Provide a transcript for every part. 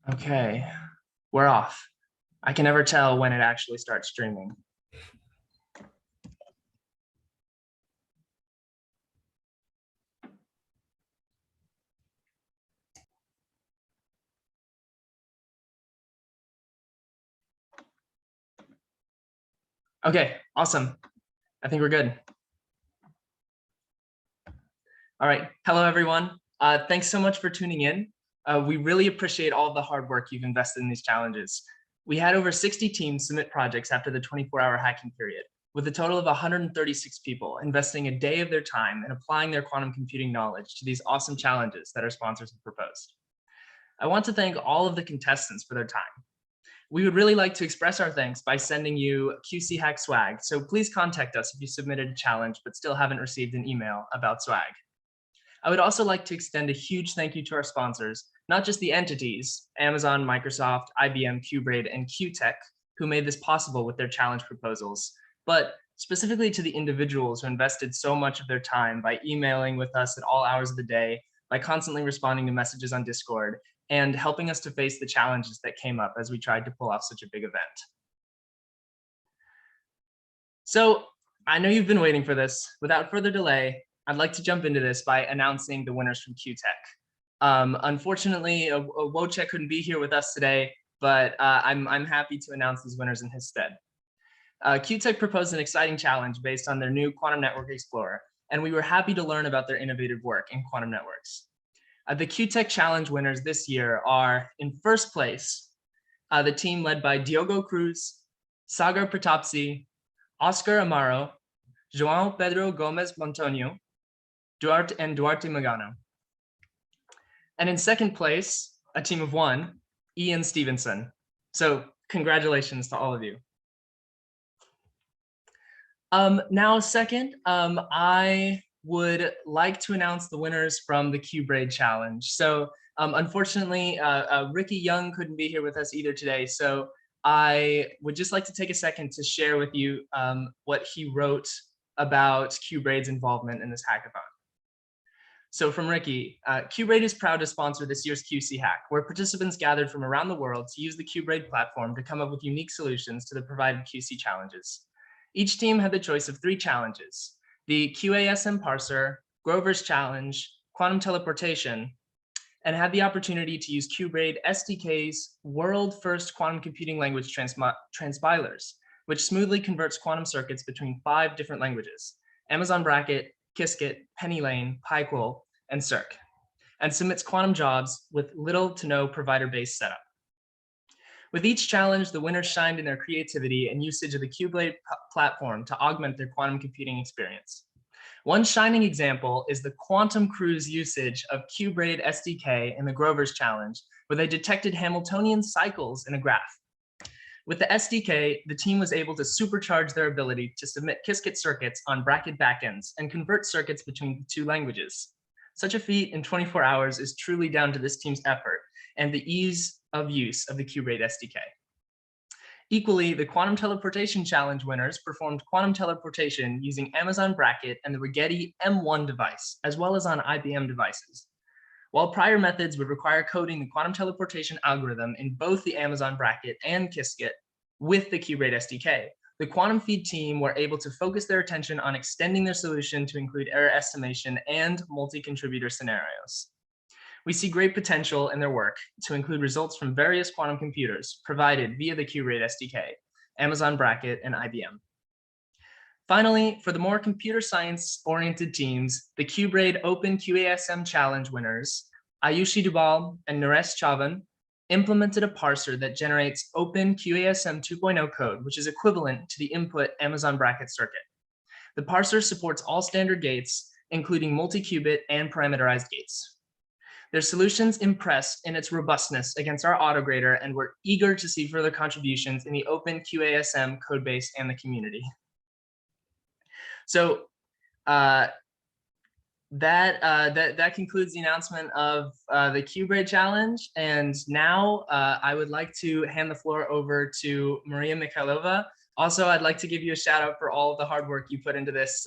Okay, we're off. I can never tell when it actually starts streaming. Okay, awesome. I think we're good. All right, hello everyone. Thanks so much for tuning in. We really appreciate all of the hard work you've invested in these challenges. We had over 60 teams submit projects after the 24-hour hacking period, with a total of 136 people investing a day of their time in applying their quantum computing knowledge to these awesome challenges that our sponsors have proposed. I want to thank all of the contestants for their time. We would really like to express our thanks by sending you QC Hack swag, so please contact us if you submitted a challenge but still haven't received an email about swag. I would also like to extend a huge thank you to our sponsors, not just the entities, Amazon, Microsoft, IBM, QBraid, and QTech, who made this possible with their challenge proposals, but specifically to the individuals who invested so much of their time by emailing with us at all hours of the day, by constantly responding to messages on Discord, and helping us to face the challenges that came up as we tried to pull off such a big event. So I know you've been waiting for this. Without further delay, I'd like to jump into this by announcing the winners from QTech. Unfortunately, Wojciech couldn't be here with us today, but I'm happy to announce these winners in his stead. QTech proposed an exciting challenge based on their new Quantum Network Explorer, and we were happy to learn about their innovative work in quantum networks. The QTech Challenge winners this year are, in first place, the team led by Diogo Cruz, Sagar Pratapsi, Oscar Amaro, João Pedro Gomes Montonio, Duarte Magano. And in second place, a team of one, Ian Stevenson. So congratulations to all of you. Now second, I would like to announce the winners from the QBraid challenge. So unfortunately, Ricky Young couldn't be here with us either today. So I would just like to take a second to share with you what he wrote about QBraid's involvement in this hackathon. So from Ricky, QBraid is proud to sponsor this year's QC Hack, where participants gathered from around the world to use the QBraid platform to come up with unique solutions to the provided QC challenges. Each team had the choice of 3 challenges: the QASM parser, Grover's challenge, quantum teleportation, and had the opportunity to use QBraid SDK's world-first quantum computing language transpilers, which smoothly converts quantum circuits between 5 different languages: Amazon Bracket, Qiskit, PennyLane, PyQuil, and Cirq, and submits quantum jobs with little to no provider-based setup. With each challenge, the winners shined in their creativity and usage of the QBraid platform to augment their quantum computing experience. One shining example is the Quantum Cruise usage of QBraid SDK in the Grover's challenge, where they detected Hamiltonian cycles in a graph. With the SDK, the team was able to supercharge their ability to submit Qiskit circuits on Bracket backends and convert circuits between the 2 languages. Such a feat in 24 hours is truly down to this team's effort and the ease of use of the QBraid SDK. Equally, the Quantum Teleportation Challenge winners performed quantum teleportation using Amazon Bracket and the Rigetti M1 device, as well as on IBM devices. While prior methods would require coding the quantum teleportation algorithm in both the Amazon Bracket and Qiskit with the QBraid SDK, the Quantum Feed team were able to focus their attention on extending their solution to include error estimation and multi-contributor scenarios. We see great potential in their work to include results from various quantum computers provided via the QBraid SDK, Amazon Bracket, and IBM. Finally, for the more computer science-oriented teams, the QBraid Open QASM Challenge winners, Ayushi Dubal and Naresh Chavan, implemented a parser that generates Open QASM 2.0 code, which is equivalent to the input Amazon Bracket circuit. The parser supports all standard gates, including multi-qubit and parameterized gates. Their solutions impressed in its robustness against our autograder, and we're eager to see further contributions in the Open QASM codebase and the community. So that concludes the announcement of the QBraid challenge. And now I would like to hand the floor over to Maria Mikhailova. Also, I'd like to give you a shout out for all of the hard work you put into this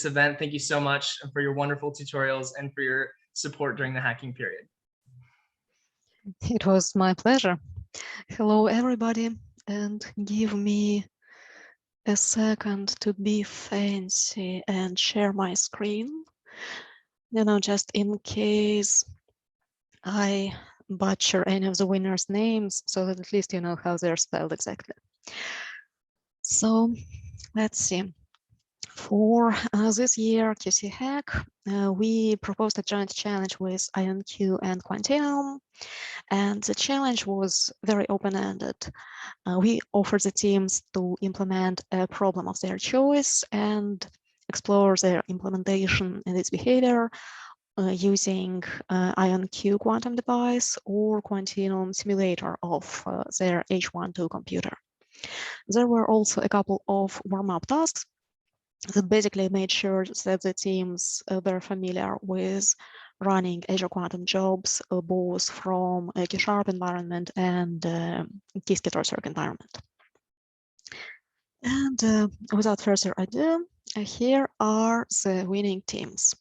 event. Thank you so much for your wonderful tutorials and for your support during the hacking period. It was my pleasure. Hello, everybody, and give me a second to be fancy and share my screen. Just in case I butcher any of the winners' names, so that at least you know how they're spelled exactly. So let's see. For this year QC Hack, we proposed a joint challenge with IonQ and Quantinuum, and the challenge was very open-ended. We offered the teams to implement a problem of their choice and explore their implementation and its behavior using IonQ quantum device or Quantinuum simulator of their H12 computer. There were also a couple of warm-up tasks that basically made sure that the teams were familiar with running Azure Quantum jobs, both from a C# environment and Qiskit or Circ environment. And without further ado, here are the winning teams.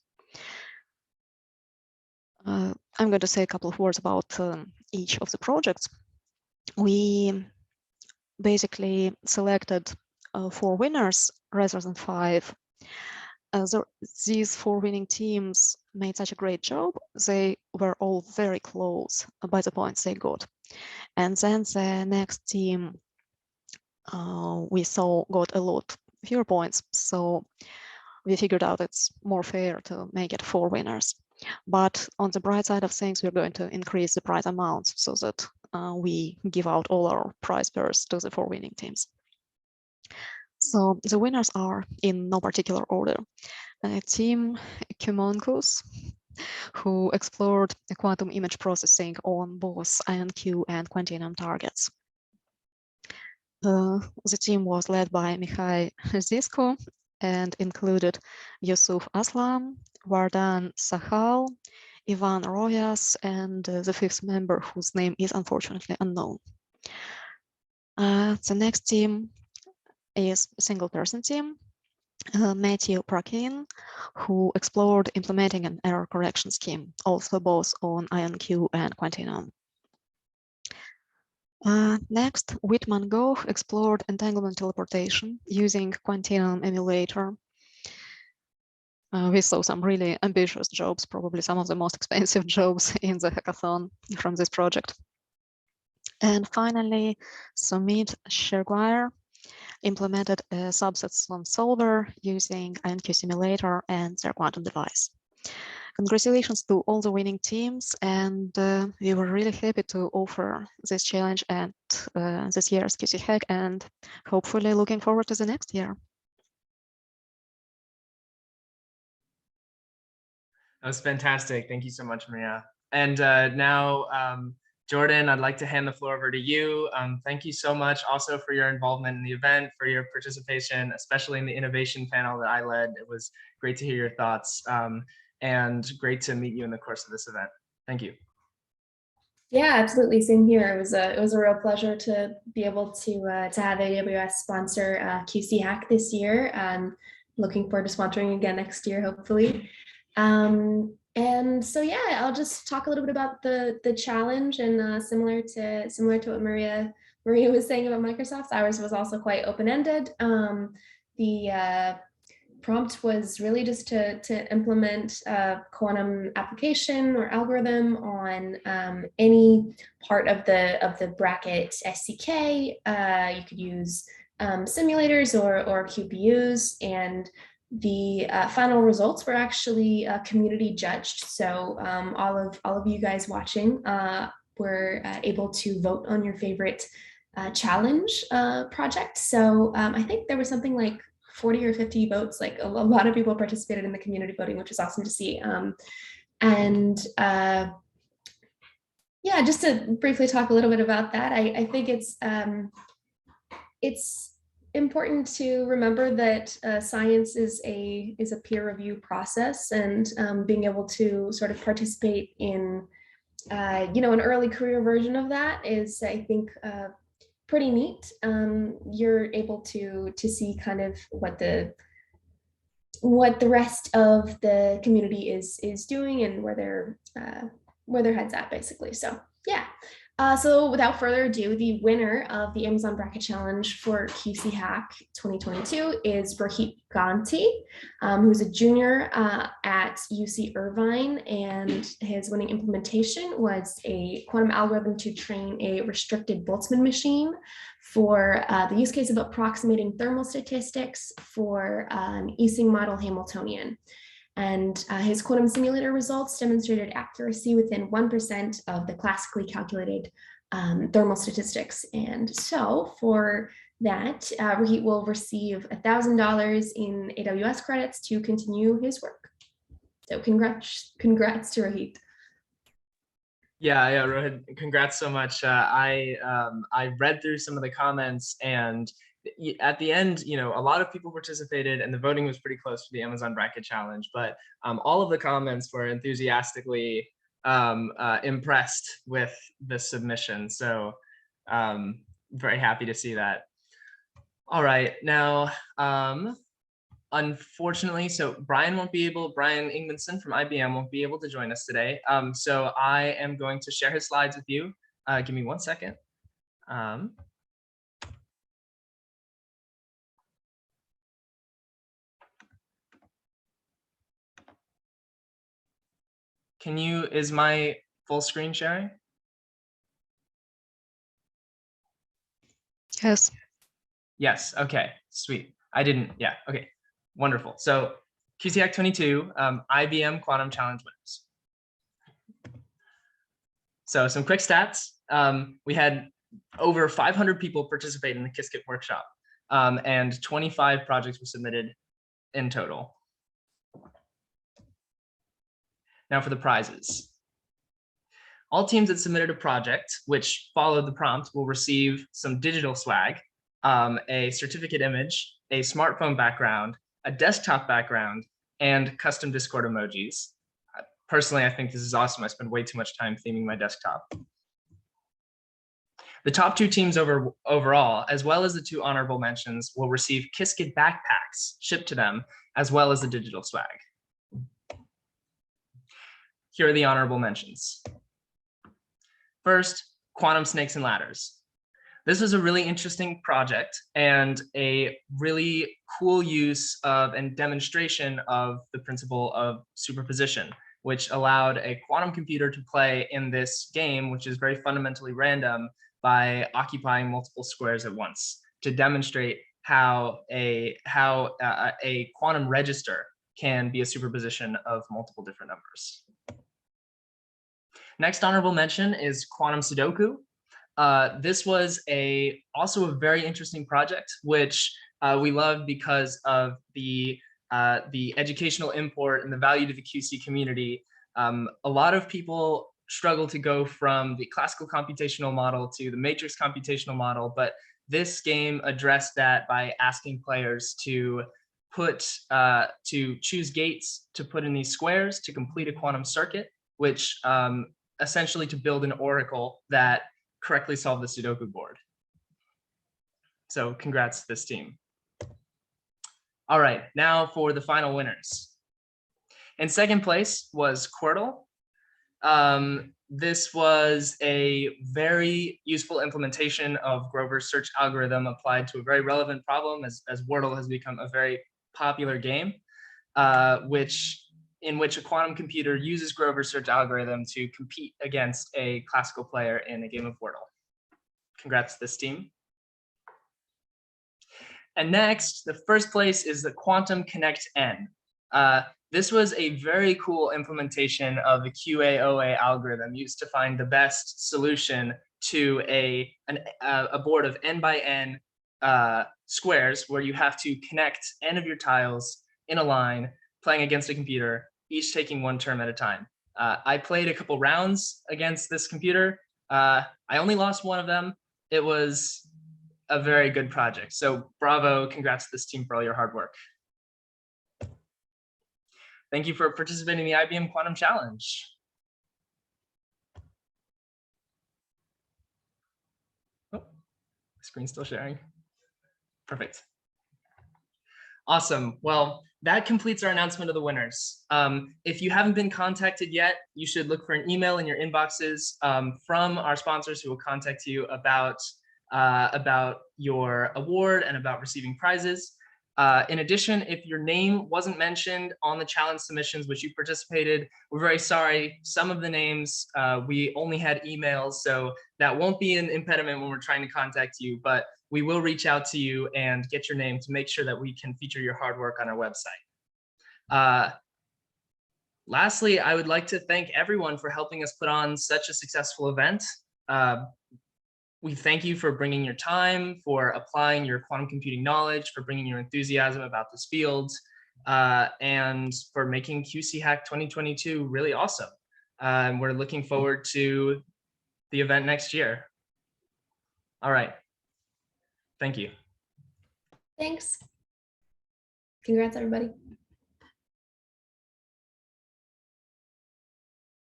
I'm going to say a couple of words about each of the projects. We basically selected 4 winners rather than 5. These 4 winning teams made such a great job. They were all very close by the points they got. And then the next team we saw got a lot fewer points. So we figured out it's more fair to make it 4 winners. But on the bright side of things, we're going to increase the prize amounts so that we give out all our prize purse to the 4 winning teams. So the winners are in no particular order. Team Cumonkus, who explored quantum image processing on both IonQ and Quantinuum targets. The team was led by Mihai Zisco and included Yusuf Aslam, Vardan Sahal, Ivan Royas, and the 5th member whose name is unfortunately unknown. The next team is a single-person team, Matthew Prakin, who explored implementing an error correction scheme, also both on IonQ and Quantinuum. Next, Whitman Goh explored entanglement teleportation using Quantinuum emulator. We saw some really ambitious jobs, probably some of the most expensive jobs in the hackathon from this project. And finally, Sumit Sherguire implemented a subset slum solver using IonQ simulator and their quantum device. Congratulations to all the winning teams, and we were really happy to offer this challenge at this year's QC Hack, and hopefully looking forward to the next year. That was fantastic. Thank you so much, Maria. And now, Jordan, I'd like to hand the floor over to you. Thank you so much also for your involvement in the event, for your participation, especially in the innovation panel that I led. It was great to hear your thoughts and great to meet you in the course of this event. Thank you. Yeah, absolutely. Same here. It was a real pleasure to be able to have AWS sponsor QC Hack this year. Looking forward to sponsoring again next year, hopefully. And so yeah, I'll just talk a little bit about the challenge, and similar to what Maria was saying about Microsoft, ours was also quite open-ended. The prompt was really just to implement a quantum application or algorithm on any part of the bracket SCK. You could use simulators or QPUs, and the final results were actually community judged. So all of you guys watching were able to vote on your favorite challenge project. So I think there was something like 40 or 50 votes. Like a lot of people participated in the community voting, which was awesome to see. Yeah, just to briefly talk a little bit about that, I think it's important to remember that science is a peer review process, and being able to sort of participate in an early career version of that is, I think, pretty neat. You're able to see kind of what the rest of the community is doing and where their heads at, basically. So Yeah. So without further ado, the winner of the Amazon Bracket Challenge for QC Hack 2022 is Rohit Ganti, who's a junior at UC Irvine, and his winning implementation was a quantum algorithm to train a restricted Boltzmann machine for the use case of approximating thermal statistics for an Ising model Hamiltonian. And his quantum simulator results demonstrated accuracy within 1% of the classically calculated thermal statistics. And so for that, Rohit will receive $1,000 in AWS credits to continue his work. So congrats to Rohit. Yeah, Rohit, congrats so much. I read through some of the comments, and at the end, a lot of people participated, and the voting was pretty close for the Amazon Bracket Challenge. But all of the comments were enthusiastically impressed with the submission. So very happy to see that. All right, now. Unfortunately, so Brian Ingmanson from IBM won't be able to join us today. So I am going to share his slides with you. Give me 1 second. Is my full screen sharing? Yes. Yes, okay, sweet. Yeah, okay, wonderful. So QC Hack 22, IBM Quantum Challenge winners. So some quick stats. We had over 500 people participate in the Qiskit workshop, and 25 projects were submitted in total. Now for the prizes. All teams that submitted a project which followed the prompt will receive some digital swag, a certificate image, a smartphone background, a desktop background, and custom Discord emojis. Personally, I think this is awesome. I spend way too much time theming my desktop. The top 2 teams overall, as well as the 2 honorable mentions, will receive Qiskit backpacks shipped to them, as well as the digital swag. Here are the honorable mentions. First, quantum snakes and ladders. This was a really interesting project and a really cool use of and demonstration of the principle of superposition, which allowed a quantum computer to play in this game, which is very fundamentally random, by occupying multiple squares at once, to demonstrate how a quantum register can be a superposition of multiple different numbers. Next honorable mention is quantum Sudoku. This was also a very interesting project, which we loved because of the educational import and the value to the QC community. A lot of people struggle to go from the classical computational model to the matrix computational model, but this game addressed that by asking players to choose gates to put in these squares to complete a quantum circuit, which essentially to build an oracle that correctly solved the Sudoku board. So congrats to this team. All right, now for the final winners. In second place was Quirtle. This was a very useful implementation of Grover's search algorithm applied to a very relevant problem as Wordle has become a very popular game, in which a quantum computer uses Grover's search algorithm to compete against a classical player in a game of Wordle. Congrats to this team. And next, the first place is the Quantum Connect N. This was a very cool implementation of the QA-OA algorithm used to find the best solution to a board of n by n squares where you have to connect n of your tiles in a line, playing against a computer, each taking one term at a time. I played a couple rounds against this computer. I only lost one of them. It was a very good project. So bravo, congrats to this team for all your hard work. Thank you for participating in the IBM Quantum Challenge. Oh, screen's still sharing. Perfect. Awesome. Well, that completes our announcement of the winners. If you haven't been contacted yet, you should look for an email in your inboxes from our sponsors who will contact you about your award and about receiving prizes. In addition, if your name wasn't mentioned on the challenge submissions which you participated, we're very sorry. Some of the names, we only had emails, so that won't be an impediment when we're trying to contact you, but we will reach out to you and get your name to make sure that we can feature your hard work on our website. Lastly, I would like to thank everyone for helping us put on such a successful event. We thank you for bringing your time, for applying your quantum computing knowledge, for bringing your enthusiasm about this field, and for making QC Hack 2022 really awesome. We're looking forward to the event next year. All right. Thank you. Thanks. Congrats, everybody.